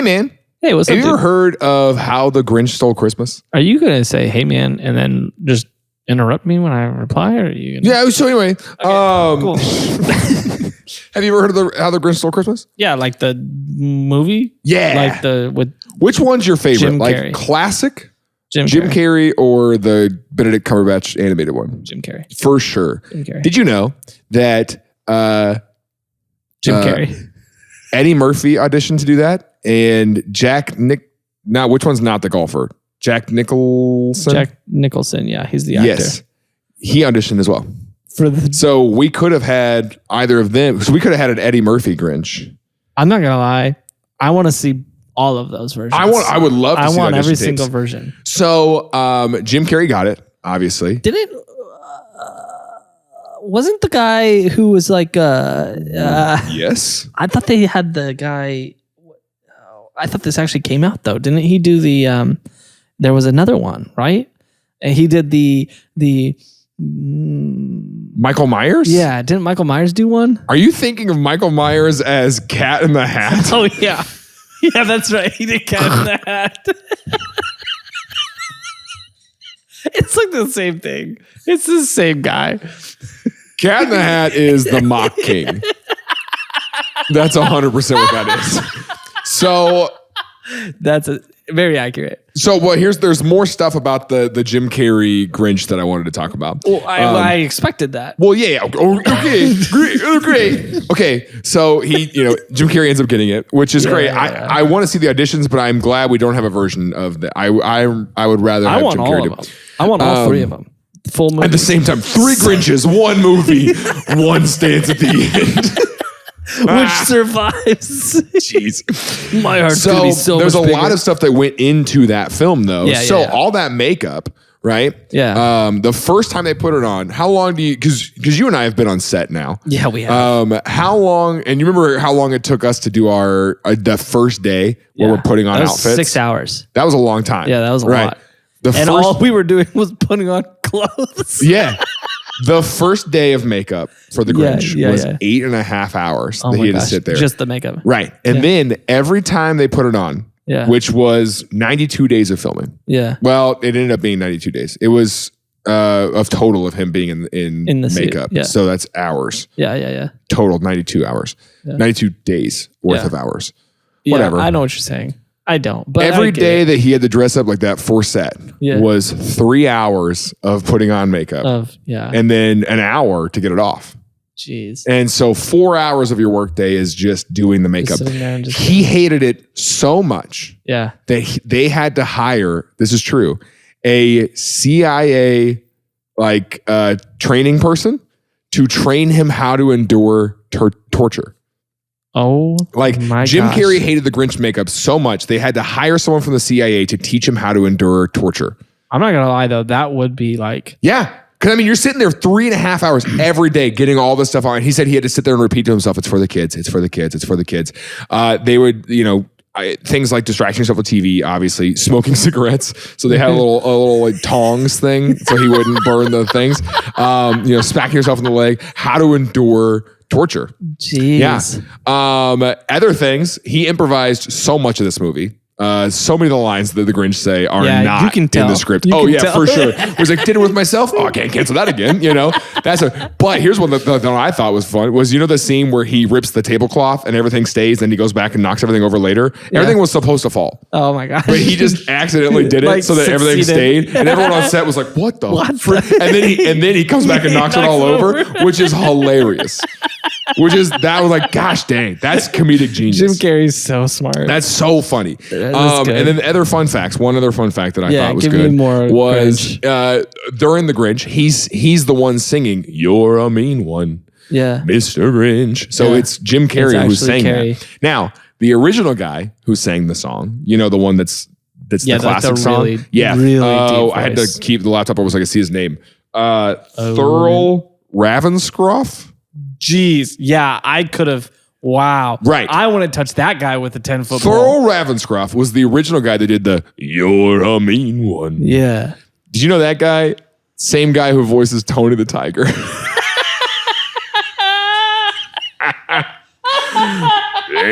Hey, man. Hey, what's up? Have you ever heard of How the Grinch Stole Christmas? Are you going to say, hey, man, and then just interrupt me when I reply? Or are you gonna... Yeah, so anyway. Cool. Have you ever heard of How the Grinch Stole Christmas? Yeah, like the movie? Yeah. With Which one's your favorite? Jim like Carrey. classic? Jim Carrey or the Benedict Cumberbatch animated one? Jim Carrey. For sure. Jim Carrey. Did you know that Jim Carrey. Eddie Murphy auditioned to do that? And which one's not the golfer? Jack Nicholson? Jack Nicholson, yeah, he's the actor. Yes. He auditioned as well. So we could have had either of them. So we could have had an Eddie Murphy Grinch. I'm not gonna lie. I want to see all of those versions. I would love to see I want every tapes. single version. So Jim Carrey got it, obviously. Did it? Wasn't the guy who was like yes. I thought they had the guy. I thought this actually came out though. Didn't he do the? There was another one, right? And he did the. Michael Myers? Yeah, didn't Michael Myers do one? Are you thinking of Michael Myers as Cat in the Hat? Oh yeah, yeah, that's right. He did Cat in the Hat. It's like the same thing. It's the same guy. Cat in the Hat is the mock king. That's 100% what that is. So that's very accurate. So there's more stuff about the Jim Carrey Grinch that I wanted to talk about. Well, I expected that. Well, yeah. Okay. Great. Okay. So Jim Carrey ends up getting it, which is great. Yeah. I want to see the auditions, but I'm glad we don't have a version of that. I would rather have Jim Carrey do it. I want all three of them. Full movie. At the same time, 3 Grinches, 1 movie, 1 stands at the end. Which survives. Jeez. My heart's gonna be so there's much bigger. a lot of stuff that went into that film though. Yeah. All that makeup, right? Yeah. The first time they put it on, how long do you, because you and I have been on set now. Yeah, we have. How long, and you remember how long it took us to do the first day where we're putting on outfits? 6 hours. That was a long time. Yeah, that was a lot. All we were doing was putting on clothes. Yeah. The first day of makeup for the Grinch was 8.5 hours that he had to sit there. Just the makeup. Right. And then every time they put it on, which was 92 days of filming. Yeah. Well, it ended up being 92 days. It was of total of him being in the makeup. Suit. Yeah. So that's hours. Yeah. Total 92 hours. Yeah. 92 days worth of hours. Yeah, whatever. I know what you're saying. I don't. But every day that he had to dress up like that for set was 3 hours of putting on makeup. And then an hour to get it off. Jeez. And so 4 hours of your workday is just doing the makeup. He hated it so much that they had to hire, this is true, a CIA training person to train him how to endure torture. Oh, Jim Carrey hated the Grinch makeup so much they had to hire someone from the CIA to teach him how to endure torture. I'm not gonna lie though, that would be because you're sitting there 3.5 hours every day getting all this stuff on. And he said he had to sit there and repeat to himself, "It's for the kids. It's for the kids. It's for the kids." They would, things like distracting yourself with TV, obviously smoking cigarettes. So they had a little tongs thing so he wouldn't burn the things. Smacking yourself in the leg. How to endure torture. Jeez. Yeah. Other things, he improvised so much of this movie. So many of the lines that the Grinch say are not in the script. For sure. I was like, did it with myself. Oh, I can't cancel that again. But here's one that I thought was fun was, the scene where he rips the tablecloth and everything stays. Then he goes back and knocks everything over later. Yeah. Everything was supposed to fall. Oh my gosh. But he just accidentally did it so that everything stayed. And everyone on set was like, what the frick? And then he comes back and knocks it all over, which is hilarious. That was like, gosh dang, that's comedic genius. Jim Carrey's so smart. That's so funny. And then the other fun facts. One other fun fact that I thought was good was during the Grinch, he's the one singing "You're a Mean One," Mr. Grinch. So it's Jim Carrey who's saying that. Now, the original guy who sang the song, the one that's the classic song. Really I had to keep the laptop over so I could see his name. Thurl Ravenscroft. Jeez. Yeah, I could have. Wow. Right. I want to touch that guy with a 10-foot pole. Thurl Ravenscroft was the original guy that did the "You're a Mean One." Yeah. Did you know that guy? Same guy who voices Tony the Tiger.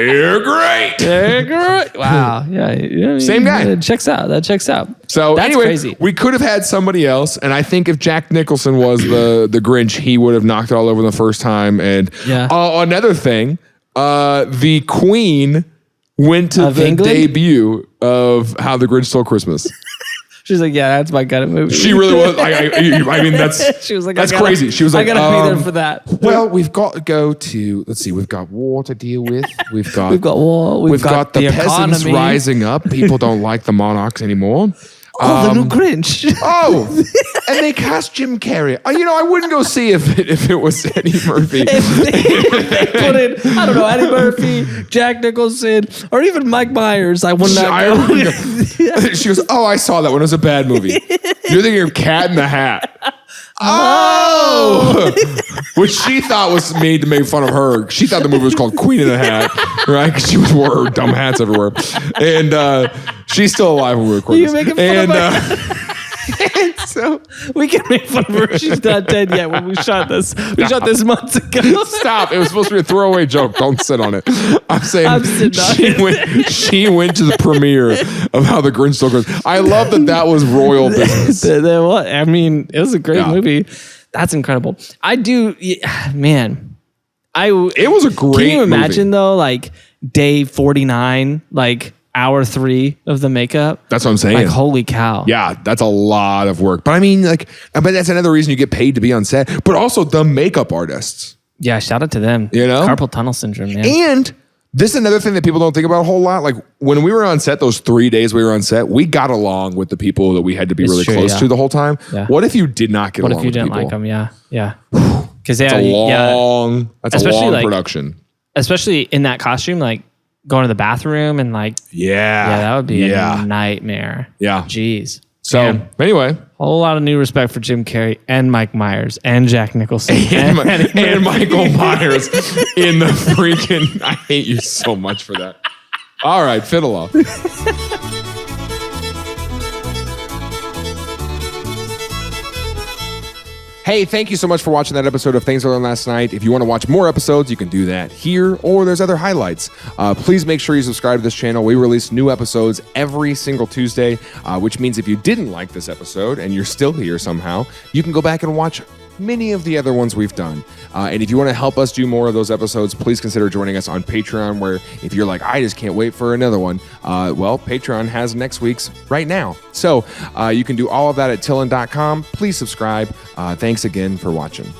They're great. They're great. Wow. Yeah. Same guy. That checks out. So that's anyway, crazy. We could have had somebody else, and I think if Jack Nicholson was the Grinch, he would have knocked it all over the first time. And another thing, the Queen went to the debut of How the Grinch Stole Christmas. She's like, yeah, that's my kind of movie. She really was. I mean, that's she was like, that's crazy. She was like, I gotta be there for that. Well, we've got to go to. Let's see, we've got war to deal with. We've got war. We've got the peasants rising up. People don't like the monarchs anymore. The new Grinch. And they cast Jim Carrey. I wouldn't go see if it was Eddie Murphy. if they put in, I don't know, Eddie Murphy, Jack Nicholson, or even Mike Myers. I would not go. She goes, I saw that one. It was a bad movie. You're thinking of Cat in the Hat. Which she thought was made to make fun of her. She thought the movie was called Queen in the Hat, right? Because she wore her dumb hats everywhere. And she's still alive when we record this. You're making fun of her. And so we can make fun of her. She's not dead yet when we shot this. We shot this months ago. Stop. It was supposed to be a throwaway joke. Don't sit on it. I'm saying she went to the premiere of How the Grinch Stole Christmas. I love that was royal business. I mean, it was a great movie. That's incredible. I do, man. It was a great movie. Can you imagine though, like day 49, like hour 3 of the makeup? That's what I'm saying. Like, holy cow. Yeah, that's a lot of work. But I mean, but that's another reason you get paid to be on set. But also the makeup artists. Yeah, shout out to them. Carpal tunnel syndrome, man. And this is another thing that people don't think about a whole lot. Like when we were on set, those 3 days we were on set, we got along with the people that we had to be really close to the whole time. Yeah. What if you did not get along with people? What if you didn't like them? Yeah. Because that's a long production. Especially in that costume, like going to the bathroom and like, that would be a nightmare. Yeah. Jeez. So anyway, a whole lot of new respect for Jim Carrey and Mike Myers and Jack Nicholson and Michael Myers in the freaking. I hate you so much for that. All right, fiddle off. Hey, thank you so much for watching that episode of Things I Learned Last Night. If you want to watch more episodes, you can do that here, or there's other highlights. Please make sure you subscribe to this channel. We release new episodes every single Tuesday, which means if you didn't like this episode and you're still here somehow, you can go back and watch many of the other ones we've done. And if you want to help us do more of those episodes, please consider joining us on Patreon, where if you're like, I just can't wait for another one, Patreon has next week's right now. So you can do all of that at TILLN.com. Please subscribe. Thanks again for watching.